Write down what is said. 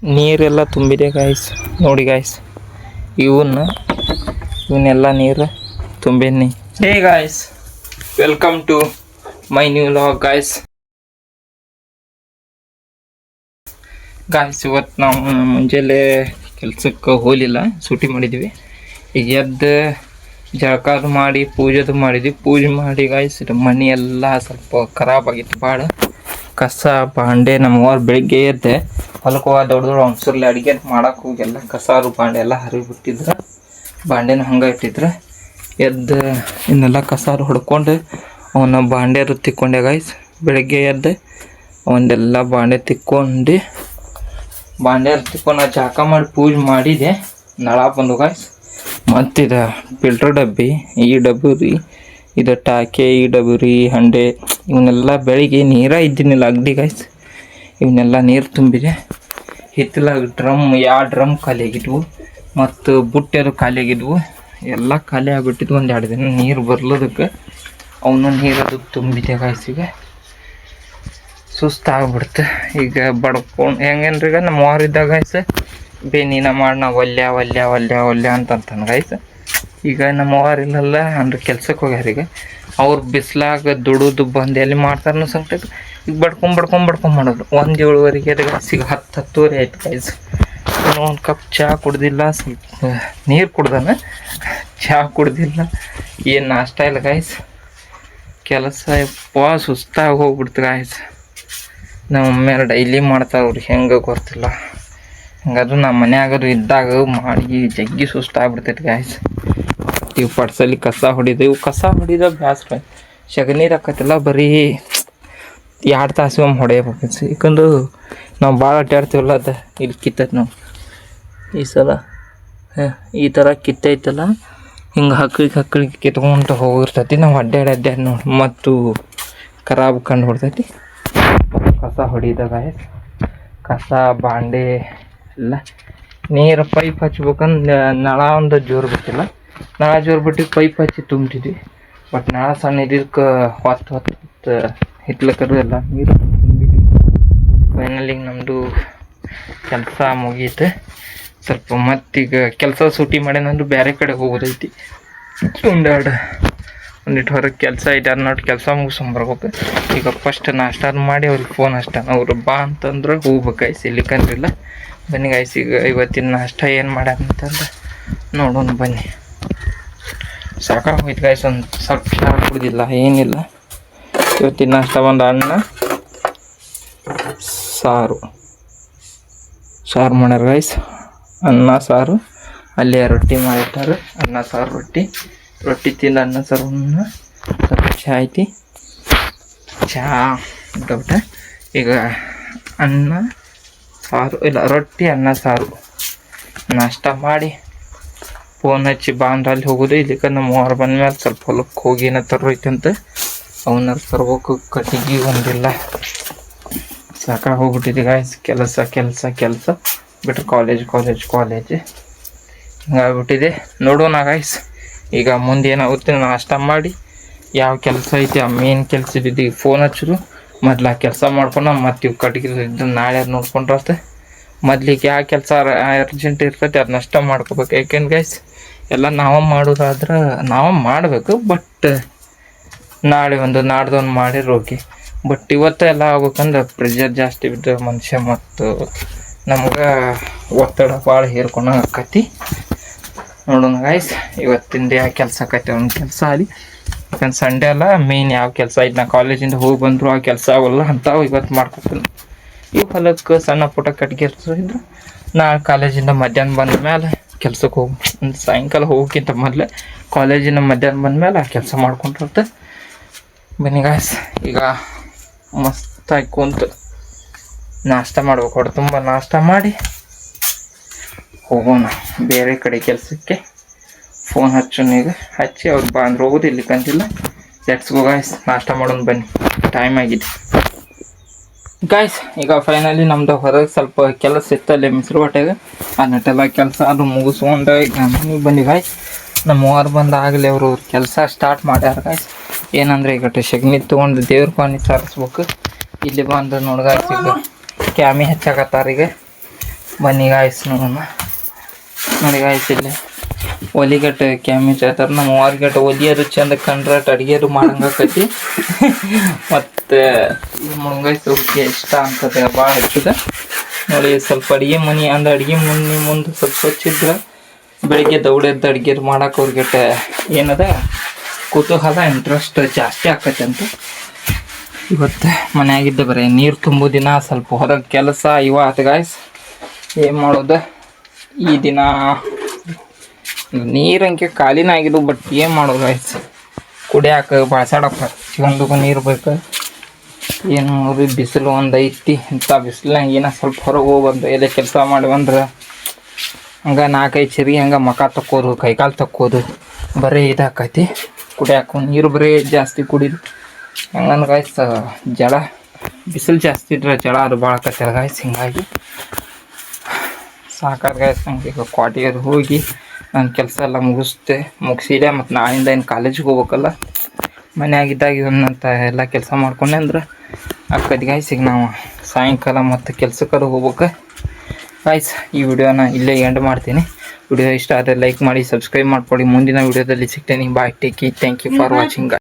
ನೀರೆಲ್ಲ ತುಂಬಿದೆ ಗಾಯ್ಸ್. ನೋಡಿ ಗಾಯ್ಸ್, ಇವನ್ನೆಲ್ಲ ನೀರು ತುಂಬಿನಿ. Hey guys, welcome to my new vlog guys. ಇವತ್ತು ನಾವು ಮುಂಜಾನೆ ಕೆಲ್ಸಕ್ಕೆ ಹೋಗಲಿಲ್ಲ, ಸೂಟಿ ಮಾಡಿದ್ವಿ. ಈಗ ಎದ್ದು ಜಳಕ ಮಾಡಿ ಪೂಜೆದು ಮಾಡಿದ್ವಿ. ಪೂಜೆ ಮಾಡಿ ಗಾಯ್ಸ್, ಮನೆ ಎಲ್ಲ ಸ್ವಲ್ಪ ಖರಾಬ್ ಆಗಿತ್ತು ಭಾಳ. ಕಸ ಬಾಂಡೆ ನಮ್ಮವ್ರು ಬೆಳಿಗ್ಗೆ ಎದ್ದೆ ಹೊಲಕ್ಕೆ ಹೋಗಿ ದೊಡ್ಡ ಅವಸರ್ಲಿ ಅಡುಗೆ ಮಾಡಕ್ಕೆ ಹೋಗಿ ಎಲ್ಲ ಕಸಾರು ಬಾಂಡೆ ಎಲ್ಲ ಹರಿಬಿಟ್ಟಿದ್ರು. ಬಾಂಡೆನ ಹಂಗೆ ಇಟ್ಟಿದ್ರು. ಎದ್ದು ಇನ್ನೆಲ್ಲ ಕಸಾರು ಹೊಡ್ಕೊಂಡು ಅವನ್ನ ಬಾಂಡೆರು ತಿಕ್ಕೊಂಡೆ ಗಾಯ್ಸ್. ಬೆಳಗ್ಗೆ ಎದ್ದು ಅವನ್ನೆಲ್ಲ ಬಾಂಡೆ ತಿಕ್ಕೊಂಡು ಜಳಕ ಮಾಡಿ ಪೂಜೆ ಮಾಡಿದೆ. ನಳ ಬಂದು ಗಾಯ್ಸ್. ಮತ್ತಿದು ಫಿಲ್ಟರ್ ಡಬ್ಬಿ, ಈ ಡಬ್ಬಿ ರೀ, ಇದು ಟಾಕೆ, ಈ ಡಬ್ಬಿ ರೀ, ಹಂಡೆ, ಇವನ್ನೆಲ್ಲ ಬೆಳಿಗ್ಗೆ ನೀರೇ ಇದ್ದಿನಿಲ್ಲ ಅಗ್ದಿ ಗಾಯ್ಸ್. ಇವನ್ನೆಲ್ಲ ನೀರು ತುಂಬಿದೆ. ಹಿತ್ತಲಾಗ ಡ್ರಮ್ ಖಾಲಿ ಆಗಿದ್ವು, ಮತ್ತು ಬುಟ್ಟೆದು ಖಾಲಿ ಆಗಿದ್ವು. ಎಲ್ಲ ಖಾಲಿ ಆಗಿಬಿಟ್ಟಿದ್ವು. 1-2 ದಿನ ನೀರು ಬರ್ಲೋದಕ್ಕೆ ಅವನು ನೀರದು ತುಂಬಿದೆ ಗಾಯ್ಸ್. ಈಗ ಸುಸ್ತಾಗ್ಬಿಡ್ತು. ಈಗ ಬಡ್ಕೊಂಡು ಹೆಂಗೇನ್ರಿ, ಈಗ ನಮ್ಮ ವಾರಿದ್ದಾಗ ಗಾಯ್ಸ್ ನೀನ ಮಾಡಿ ನಾವು ಒಲ್ಯ ಅಂತಂತಾನೆ ಗಾಯ್ಸ್. ಈಗ ನಮ್ಮ ವಾರಿಲ್ಲಲ್ಲ ಅಂದ್ರೆ ಕೆಲ್ಸಕ್ಕೆ ಹೋಗ್ಯಾರ. ಈಗ ಅವ್ರು ಬಿಸಿಲಾಗ ದುಡಿದು ಬಂದು ಎಲ್ಲಿ ಮಾಡ್ತಾರನ್ನೋ ಸಂಕಟ. ಈಗ ಬಡ್ಕೊಂಡ್ ಮಾಡೋದು. 1:07 ಅದು ಗಾಯ್ಸಿಗೆ 10-10:30 ಆಯ್ತು ಗಾಯ್ಸ್. ಇನ್ನೂ ಒಂದು ಕಪ್ ಚಹಾ ಕುಡ್ದಿಲ್ಲ, ಸ್ವಲ್ಪ ನೀರು ಕುಡ್ದಾನ, ಚಹಾ ಕುಡ್ದಿಲ್ಲ, ಏನು ನಾಷ್ಟ ಇಲ್ಲ ಗಾಯ್ಸ್. ಕೆಲಸ ಸುಸ್ತಾಗಿ ಹೋಗ್ಬಿಡ್ತು ಗಾಯ್ಸ್. ನಮ್ಮ ಮಮ್ಮಿಯರು ಡೈಲಿ ಮಾಡ್ತಾವ್ರಿ, ಹೆಂಗೆ ಗೊತ್ತಿಲ್ಲ. ಹಂಗಾದ್ರೂ ನಮ್ಮ ಮನ್ಯಾಗದು ಇದ್ದಾಗ ಮಾಡಿ ಜಗ್ಗಿ ಸುಸ್ತಾಗ್ಬಿಡ್ತೈತೆ ಗಾಯ್ಸ್. ಇವು ಪಡ್ಸಲಿ ಕಸ ಹೊಡಿದ ಬ್ಯಾಸ್ರ. ಸಗಣಿ ಹಾಕತ್ತಿಲ್ಲ, ಬರೀ 2 ತಾಸು ಒಮ್ಮೆ ಹೊಡೆಯಬೇಕು. ಯಾಕಂದ್ರೆ ನಾವು ಭಾಳ ಅಡ್ಡಾಡ್ತೀವಲ್ಲ, ಅದು ಇಲ್ಲಿ ಕಿತ್ತೈತೆ. ನಾವು ಈ ಸಲ ಈ ಥರ ಕಿತ್ತೈತಲ್ಲ, ಹಿಂಗೆ ಹಕ್ಕಳಿಗೆ ಕಿತ್ಕೊಂತ ಹೋಗಿರ್ತೈತಿ. ನಾವು ಅಡ್ಡಾಡಿ ನೋಡಿ ಮತ್ತು ಖರಾಬ್ ಕಂಡು ಬಿಡ್ತೈತಿ. ಕಸ ಹೊಡಿದಾಗ ಕಸ ಬಾಂಡೆ ಎಲ್ಲ ನೀರು ಪೈಪ್ ಹಚ್ಬೇಕಂದ್ರೆ ನಳ ಒಂದು ಜೋರು ಬಿಟ್ಟಿಲ್ಲ. ನಳ ಜೋರು ಬಿಟ್ಟು ಪೈಪ್ ಹಚ್ಚಿ ತುಂಬಿದ್ವಿ. ಬಟ್ ನಳ ಸಣ್ಣ ಇದಕ್ಕೆ ಹೊತ್ತು ಹಿತ್ಲಕ್ಕರು ಎಲ್ಲ ನೀರು ತುಂಬಿದ್ವಿ. ಫೈನಲಿಗೆ ನಮ್ಮದು ಕೆಲಸ ಮುಗೀತು. ಸ್ವಲ್ಪ ಮತ್ತೀಗ ಕೆಲಸ ಸೂಟಿ ಮಾಡೇನಂದ್ರೆ ಬೇರೆ ಕಡೆ ಹೋಗೋದೈತಿ. ಒಂದಿಟ್ಟು ಹೊರಗೆ ಕೆಲಸ ಐತೆ, ಅದನ್ನೊಟ್ಟು ಕೆಲಸ ಮುಗಿಸ್ಕೊಂಬರ್ಬೇಕು. ಈಗ ಫಸ್ಟ್ ನಾಷ್ಟ ಮಾಡಿ ಅವ್ರಿಗೆ ಫೋನ್ ಹಚ್ತಾನೆ. ಅವ್ರು ಬಾ ಅಂತಂದ್ರೆ ಹೋಗ್ಬೇಕು ಗಾಯ್ಸ್, ಇಲ್ಲಿಕಂದ್ರಿಲ್ಲ. ಬನ್ನಿ ಗಾಯ್ಸ್, ಈಗ ಇವತ್ತಿನ ನಾಷ್ಟ ಏನು ಮಾಡ್ಯಾರಂತಂದ್ರೆ ನೋಡೋಣ ಬನ್ನಿ. ಸಾಕಾಗೋಯ್ತು ಗಾಯ್ಸ್, ಒಂದು ಸ್ವಲ್ಪ ಚಹಾ ಕುಡ್ದಿಲ್ಲ, ಏನಿಲ್ಲ. ಇವತ್ತಿನ ನಾಷ್ಟ ಒಂದು ಅನ್ನ ಸಾರು ಮಾಡ್ಯಾರ ಗಾಯ್ಸ್. ಅನ್ನ ಸಾರು, ಅಲ್ಲೇ ರೊಟ್ಟಿ ಮಾಡಿಟ್ಟಾರೆ. ಅನ್ನ ಸಾರು ರೊಟ್ಟಿ ತಿಂದು ಅನ್ನ ಸಾರನ್ನ ಸ್ವಲ್ಪ ಚಹಾ ಐತಿ. ಚಹಾ ಡೌಟ. ಈಗ ಅನ್ನ ಸಾರು ಇಲ್ಲ, ರೊಟ್ಟಿ ಅನ್ನ ಸಾರು ನಾಷ್ಟ ಮಾಡಿ ಫೋನ್ ಹಚ್ಚಿ ಬಾಂಡ್ರಲ್ಲಿ ಹೋಗೋದು. ಇಲ್ಲಿಕ ನಮ್ಮ ವಾರ ಬಂದ್ಮೇಲೆ ಸ್ವಲ್ಪ ಹೊಲಕ್ಕೆ ಹೋಗಿ ಏನೋ ತರೋಯ್ತಂತ, ಅವನ್ನ ತರ್ಬೇಕು. ಕಟ್ಟಿಗೆ ಒಂದಿಲ್ಲ, ಸಾಕಾಗಿ ಹೋಗ್ಬಿಟ್ಟಿದೆ ಗಾಯ್ಸ್. ಕೆಲಸ ಬಿಟ್ಟರೆ ಕಾಲೇಜ್ ಹಿಂಗಾಗ್ಬಿಟ್ಟಿದೆ. ನೋಡೋಣ ಗಾಯ್ಸ್, ಈಗ ಮುಂದೆ ಏನಾಗುತ್ತೆ. ನಾಷ್ಟ ಮಾಡಿ ಯಾವ ಕೆಲಸ ಐತಿ ಆ ಮೇನ್ ಕೆಲಸ ಇದ್ದಿದ್ದು ಈಗ ಫೋನ್ ಹಚ್ಚೋದು. ಮೊದ್ಲು ಆ ಕೆಲಸ ಮಾಡ್ಕೊಂಡು ಮತ್ತು ಇವು ಕಟ್ಟಿಗೆ ಇದ್ದು ನಾಳೆ ನೋಡ್ಕೊಂಡ್ರತ್ತೆ. ಮೊದ್ಲಿಗೆ ಯಾವ ಕೆಲಸ ಅರ್ಜೆಂಟ್ ಇರ್ತೈತೆ ಅದನ್ನಷ್ಟ ಮಾಡ್ಕೋಬೇಕು. ಯಾಕೆಂದ್ರೆ ಗೈಸ್ ಎಲ್ಲ ನಾವು ಮಾಡೋದಾದ್ರೆ ನಾವು ಮಾಡಬೇಕು. ಬಟ್ ನಾಳೆ ಒಂದು ನಾಡ್ದೊಂದು ಮಾಡಿರೋ ಓಕೆ. ಬಟ್ ಇವತ್ತು ಎಲ್ಲ ಆಗ್ಬೇಕಂದ್ರೆ ಪ್ರೆಷರ್ ಜಾಸ್ತಿ ಬಿದ್ದು ಮನುಷ್ಯ ಮತ್ತು ನಮ್ಗೆ ಒತ್ತಡ ಭಾಳ ಹೇರ್ಕೊಂಡು ಆಕತಿ. ನೋಡೋಣ ಗೈಸ್, ಇವತ್ತಿಂದ ಯಾವ ಕೆಲಸ ಆಕೈತೆ ಒಂದು ಕೆಲಸ ಆಗಲಿ. ಯಾಕಂದ್ರೆ ಸಂಡೇ ಅಲ್ಲ, ಮೇನ್ ಯಾವ ಕೆಲಸ ಐತೆ. ನಾ ಕಾಲೇಜಿಂದ ಹೋಗಿ ಬಂದರು ಆ ಕೆಲಸ ಅವಲ್ಲ ಅಂತಾವು ಇವತ್ತು ಮಾಡ್ಕೊತೀನಿ. ಇವು ಹೊಲಕ್ಕೆ ಸಣ್ಣ ಪುಟ್ಟ ಕಟ್ಗೆ ಇದ್ರು ನಾಳೆ ಕಾಲೇಜಿಂದ ಮಧ್ಯಾಹ್ನ ಬಂದ ಮೇಲೆ ಕೆಲ್ಸಕ್ಕೆ ಹೋಗಿ ಸಾಯಂಕಾಲ ಹೋಗೋಕ್ಕಿಂತ ಮೊದಲೇ ಕಾಲೇಜಿನ ಮಧ್ಯಾಹ್ನ ಬಂದ ಮೇಲೆ ಆ ಕೆಲಸ ಮಾಡ್ಕೊಂಡಿರುತ್ತೆ. ಬನ್ನಿ ಗಾಯ್ಸ್, ಈಗ ಮಸ್ತಾಗಿ ಕುಂತು ನಾಷ್ಟ ಮಾಡ್ಬೇಕು. ಹೊಡೆ ತುಂಬ ನಾಷ್ಟ ಮಾಡಿ ಹೋಗೋಣ ಬೇರೆ ಕಡೆ ಕೆಲಸಕ್ಕೆ. ಫೋನ್ ಹಚ್ಚೋಣ, ಈಗ ಹಚ್ಚಿ ಅವ್ರು ಬಂದ್ರೆ ಹೋಗೋದು, ಇಲ್ಲಿ ಕಂತಿಲ್ಲ. ಲೆಟ್ಸ್ ಗೋ ಗಾಯ್ಸ್, ನಾಷ್ಟ ಮಾಡೋಣ ಬನ್ನಿ, ಟೈಮ್ ಆಗಿದೆ ಗಾಯ್ಸ್. ಈಗ ಫೈನಲಿ ನಮ್ದು ಹೊರಗೆ ಸ್ವಲ್ಪ ಕೆಲಸ ಇತ್ತಲ್ಲಿ ಮಿಸ್ರು ಹೊಟ್ಟೆಗೆ, ಆ ನೆಟ್ಟೆಲ್ಲ ಕೆಲಸ ಅದು ಮುಗಿಸ್ಕೊಂಡು ಈಗ ಮನೆಗೆ ಬನ್ನಿ ಗಾಯ್ಸ್. ನಮ್ಮ ವಾರ ಬಂದಾಗಲೇ ಅವರು ಕೆಲಸ ಸ್ಟಾರ್ಟ್ ಮಾಡ್ಯಾರ ಗಾಯ್ಸ್. ಏನಂದರೆ ಈಗ ಸಗಣಿ ತೊಗೊಂಡು ದೇವ್ರ ಪಾನಿ ಸಾರಿಸ್ಬೇಕು. ಇಲ್ಲಿ ಬಂದು ನೋಡ್ಗಾಯ್ಸ್, ಈಗ ಕ್ಯಾಮಿ ಹಚ್ಚಾಕತ್ತಾರ. ಈಗ ಬನ್ನಿ ಗಾಯ್ಸ್ ನೋಡೋಣ. ನೋಡಿ ಗಾಯ್ಸ್ ಇಲ್ಲಿ ಒಲಿಗಟ್ಟು ಕ್ಯಾಮಿಟ್ ಹೇಳ್ತಾರೆ. ನಮ್ಮ ಹೊರಗಟ್ಟು ಒಲಿಯೋದು ಚಂದ ಕಂಡ್ರಟ್ ಅಡುಗೆದು ಮಾಡಂಗಾಕತಿ. ಮತ್ತು ಈ ಮುಳುಗಾಯಿ ಸೌಕ್ಕೆ ಇಷ್ಟ ಅಂತದೆ ಭಾಳ ಹೆಚ್ಚಿದೆ. ನೋಡಿ ಸ್ವಲ್ಪ ಅಡುಗೆ ಮನೆ ಅಂದ್ರೆ ಅಡುಗೆ ಮನೆ ಮುಂದೆ ಸ್ವಲ್ಪ ಸ್ವಚ್ಛಿದ್ರೆ ಬೆಳಿಗ್ಗೆ ದೌಡೆದ್ದು ಅಡುಗೆ ಮಾಡೋಕೆ ಅವ್ರಿಗಟ್ಟೆ ಏನದ ಕುತೂಹಲ ಇಂಟ್ರೆಸ್ಟ್ ಜಾಸ್ತಿ ಆಕೈತೆ ಅಂತ. ಇವತ್ತು ಮನೆಯಾಗಿದ್ದೆ ಬರೀ ನೀರು ತುಂಬೋ ದಿನ ಸ್ವಲ್ಪ ಹೊರಗೆ ಕೆಲಸ ಆತು ಗಾಯ್ಸ್. ಏನು ಮಾಡೋದು ಈ ದಿನ ನೀರಂಗೆ ಖಾಲಿನ ಆಗಿದ್ದು. ಬಟ್ ಏನು ಮಾಡೋದು ಗಾಯ್ಸ್, ಕುಡಿಯಾಕ ಬಳಸಾಡಕ್ಕೆ ಪ್ರತಿಯೊಂದಕ್ಕೂ ನೀರು ಬೇಕು. ಏನು ರೀ ಬಿಸಿಲು ಒಂದು ಐತಿ. ಇಂಥ ಬಿಸಿಲಾಗ ಏನೋ ಸ್ವಲ್ಪ ಹೊರಗೆ ಹೋಗ್ಬಂದು ಎಲ್ಲೇ ಕೆಲಸ ಮಾಡಿ ಬಂದ್ರೆ ಹಂಗೆ 4-5 ಚರಿ ಹಂಗೆ ಮಖ ತಕ್ಕೋದು, ಕೈಕಾಲು ತಕ್ಕೋದು ಬರೀ ಇದಾಕೈತಿ. ಕುಡಿಯಾಕ ನೀರು ಬರೀ ಜಾಸ್ತಿ ಕುಡಿದು ಹಂಗಂದ್ರೆ ಗಾಯ್ಸ್ ಜಳ ಬಿಸಿಲು ಜಾಸ್ತಿ ಇದ್ರೆ ಜಳ ಅದು ಭಾಳ ಆಕೈತೆ ಗಾಯ್ಸ್. ಹಿಂಗಾಗಿ ಸಾಕಾದ ಗಾಯ್ಸ್ ನಂಗೆ. ಈಗ ಕ್ವಾಟಿಗೆ ಹೋಗಿ ನನ್ನ ಕೆಲಸ ಎಲ್ಲ ಮುಗಿಸಿದೆ. ಮತ್ತು ನಾಳಿಂದ ಏನು ಕಾಲೇಜಿಗೆ ಹೋಗ್ಬೇಕಲ್ಲ. ಮನೆಯಾಗಿದ್ದಾಗ ಇವನ್ನಂತ ಎಲ್ಲ ಕೆಲಸ ಮಾಡ್ಕೊಂಡೆ ಅಂದ್ರೆ ಆಕೈತಿ ಗಾಯ್ಸ್. ಈಗ ನಾವು ಸಾಯಂಕಾಲ ಮತ್ತು ಕೆಲ್ಸಕ್ಕೆ ಹೋಗ್ಬೇಕು ಗಾಯ್ಸ್. ಈ ವಿಡಿಯೋನ ಇಲ್ಲೇ ಎಂಡ್ ಮಾಡ್ತೀನಿ. ವಿಡಿಯೋ ಇಷ್ಟ ಆದರೆ ಲೈಕ್ ಮಾಡಿ, ಸಬ್ಸ್ಕ್ರೈಬ್ ಮಾಡ್ಕೊಳ್ಳಿ. ಮುಂದಿನ ವಿಡಿಯೋದಲ್ಲಿ ಸಿಗ್ತೇನೆ. Bye, take care, thank you for watching.